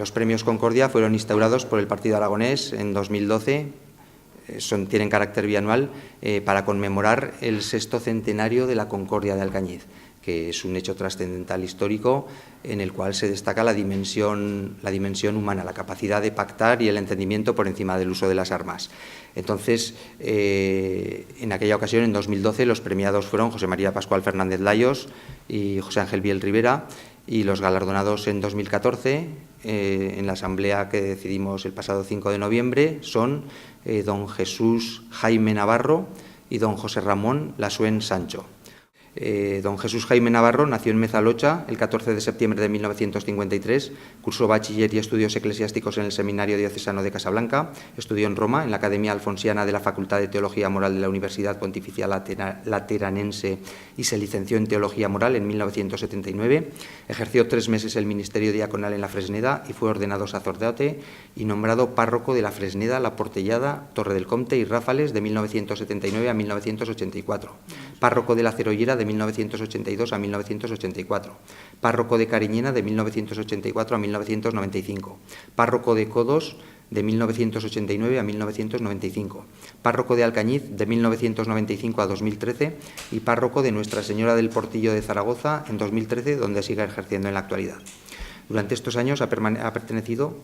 Los premios Concordia fueron instaurados por el Partido Aragonés en 2012, tienen carácter bianual, para conmemorar el 6º centenario de la Concordia de Alcañiz, que es un hecho trascendental histórico en el cual se destaca la dimensión humana, la capacidad de pactar y el entendimiento por encima del uso de las armas. Entonces, en aquella ocasión, en 2012, los premiados fueron José María Pascual Fernández Layos y José Ángel Biel Rivera, y los galardonados en 2014, en la asamblea que decidimos el pasado 5 de noviembre, son don Jesús Jaime Navarro y don José Ramón Lasuen Sancho. Don Jesús Jaime Navarro nació en Mezalocha el 14 de septiembre de 1953, cursó bachiller y estudios eclesiásticos en el Seminario Diocesano de Casablanca, estudió en Roma, en la Academia Alfonsiana de la Facultad de Teología Moral de la Universidad Pontificia Lateranense y se licenció en Teología Moral en 1979, ejerció 3 meses el ministerio diaconal en la Fresneda y fue ordenado sacerdote y nombrado párroco de la Fresneda, La Portellada, Torre del Comte y Ráfales de 1979 a 1984, párroco de la Cerollera de 1982 a 1984, párroco de Cariñena de 1984 a 1995, párroco de Codos de 1989 a 1995, párroco de Alcañiz de 1995 a 2013 y párroco de Nuestra Señora del Portillo de Zaragoza en 2013, donde sigue ejerciendo en la actualidad. Durante estos años ha pertenecido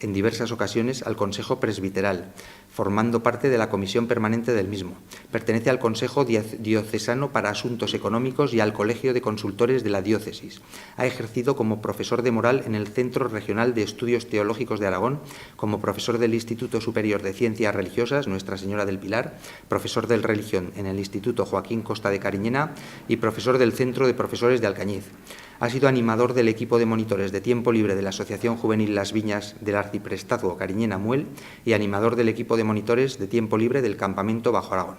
en diversas ocasiones al Consejo Presbiteral, formando parte de la Comisión Permanente del mismo. Pertenece al Consejo Diocesano para Asuntos Económicos y al Colegio de Consultores de la Diócesis. Ha ejercido como profesor de moral en el Centro Regional de Estudios Teológicos de Aragón, como profesor del Instituto Superior de Ciencias Religiosas Nuestra Señora del Pilar, profesor de Religión en el Instituto Joaquín Costa de Cariñena y profesor del Centro de Profesores de Alcañiz. Ha sido animador del equipo de monitores de tiempo libre de la Asociación Juvenil Las Viñas del Arciprestazgo Cariñena Muel y animador del equipo de monitores de tiempo libre del Campamento Bajo Aragón.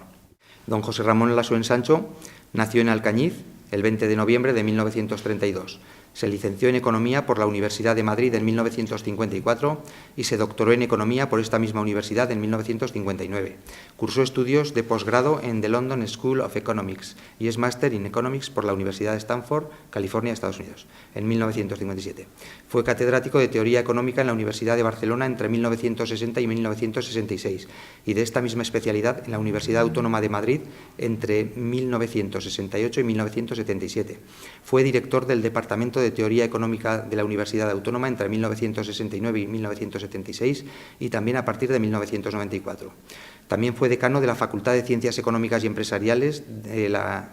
Don José Ramón Lasuen Sancho nació en Alcañiz el 20 de noviembre de 1932. Se licenció en Economía por la Universidad de Madrid en 1954 y se doctoró en Economía por esta misma universidad en 1959. Cursó estudios de posgrado en The London School of Economics y es máster in Economics por la Universidad de Stanford, California, Estados Unidos, en 1957. Fue catedrático de Teoría Económica en la Universidad de Barcelona entre 1960 y 1966 y de esta misma especialidad en la Universidad Autónoma de Madrid entre 1968 y 1977. Fue director del Departamento de Teoría Económica de la Universidad Autónoma entre 1969 y 1976 y también a partir de 1994. También fue decano de la Facultad de Ciencias Económicas y Empresariales de la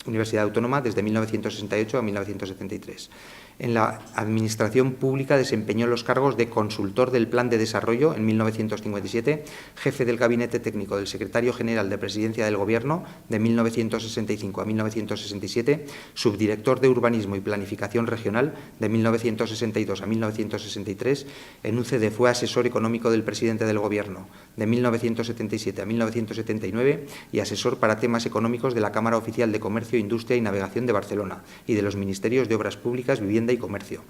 Universidad Autónoma desde 1968 a 1973. En la Administración Pública desempeñó los cargos de consultor del Plan de Desarrollo en 1957, jefe del Gabinete Técnico del Secretario General de Presidencia del Gobierno de 1965 a 1967, subdirector de Urbanismo y Planificación Regional de 1962 a 1963, en UCD fue asesor económico del presidente del Gobierno de 1977 a 1979 y asesor para temas económicos de la Cámara Oficial de Comercio, Industria y Navegación de Barcelona y de los Ministerios de Obras Públicas, Vivienda y Comercio.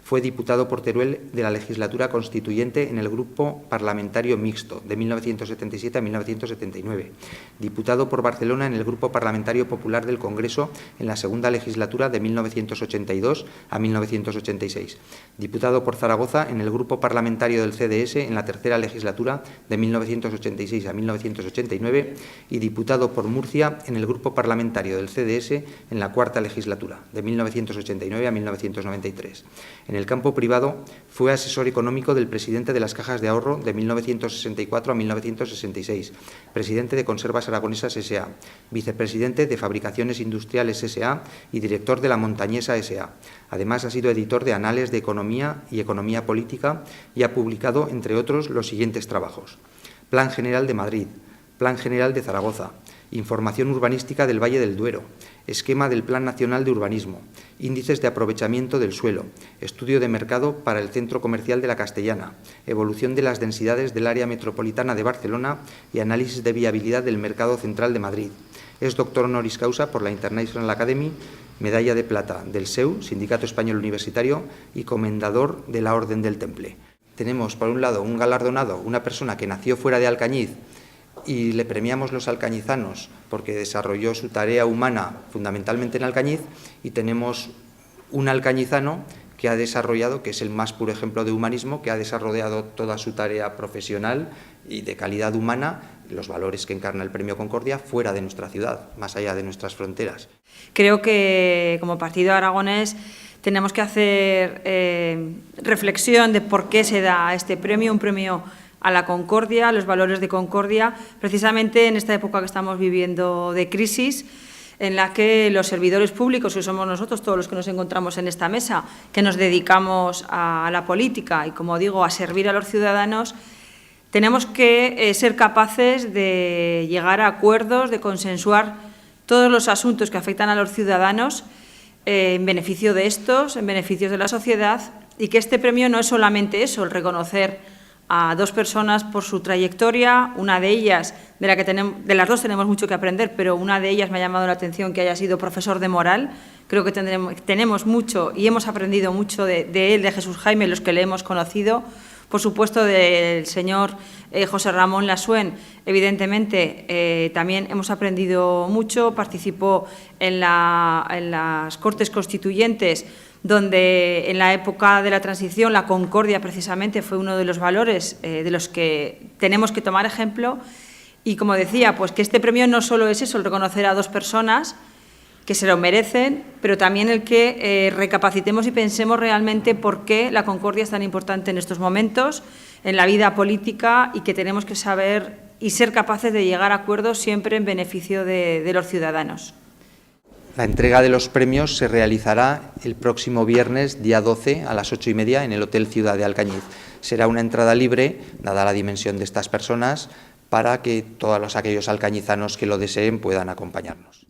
Fue diputado por Teruel de la legislatura constituyente en el Grupo Parlamentario Mixto de 1977 a 1979, diputado por Barcelona en el Grupo Parlamentario Popular del Congreso en la segunda legislatura de 1982 a 1986, diputado por Zaragoza en el Grupo Parlamentario del CDS en la tercera legislatura de 1986 a 1989 y diputado por Murcia en el Grupo Parlamentario del CDS en la cuarta legislatura de 1989 a 1993. En el campo privado fue asesor económico del presidente de las Cajas de Ahorro de 1964 a 1966, presidente de Conservas Aragonesas S.A., vicepresidente de Fabricaciones Industriales S.A. y director de La Montañesa S.A. Además, ha sido editor de Anales de Economía y Economía Política y ha publicado, entre otros, los siguientes trabajos: Plan General de Madrid, Plan General de Zaragoza, Información urbanística del Valle del Duero, Esquema del Plan Nacional de Urbanismo, Índices de aprovechamiento del suelo, Estudio de mercado para el Centro Comercial de la Castellana, Evolución de las densidades del área metropolitana de Barcelona y Análisis de viabilidad del mercado central de Madrid. Es doctor honoris causa por la International Academy, medalla de plata del SEU, Sindicato Español Universitario, y comendador de la Orden del Temple. Tenemos, por un lado, un galardonado, una persona que nació fuera de Alcañiz, y le premiamos los alcañizanos porque desarrolló su tarea humana fundamentalmente en Alcañiz, y tenemos un alcañizano que ha desarrollado, que es el más puro ejemplo de humanismo, que ha desarrollado toda su tarea profesional y de calidad humana, los valores que encarna el Premio Concordia, fuera de nuestra ciudad, más allá de nuestras fronteras. Creo que como Partido Aragonés tenemos que hacer reflexión de por qué se da este premio, un premio a la concordia, a los valores de concordia, precisamente en esta época que estamos viviendo de crisis, en la que los servidores públicos, que somos nosotros todos los que nos encontramos en esta mesa, que nos dedicamos a la política y, como digo, a servir a los ciudadanos, tenemos que ser capaces de llegar a acuerdos, de consensuar todos los asuntos que afectan a los ciudadanos en beneficio de estos, en beneficio de la sociedad, y que este premio no es solamente eso, el reconocer a dos personas por su trayectoria, una de ellas, de las dos tenemos mucho que aprender, pero una de ellas me ha llamado la atención que haya sido profesor de moral. Creo que tenemos mucho y hemos aprendido mucho de él, de Jesús Jaime, los que le hemos conocido. Por supuesto, del señor José Ramón Lasuen, evidentemente, también hemos aprendido mucho. Participó en las Cortes Constituyentes, donde en la época de la transición la concordia precisamente fue uno de los valores de los que tenemos que tomar ejemplo. Y como decía, pues que este premio no solo es eso, el reconocer a dos personas que se lo merecen, pero también el que recapacitemos y pensemos realmente por qué la concordia es tan importante en estos momentos, en la vida política, y que tenemos que saber y ser capaces de llegar a acuerdos siempre en beneficio de los ciudadanos. La entrega de los premios se realizará el próximo viernes, día 12, a las 8:30, en el Hotel Ciudad de Alcañiz. Será una entrada libre, dada la dimensión de estas personas, para que todos aquellos alcañizanos que lo deseen puedan acompañarnos.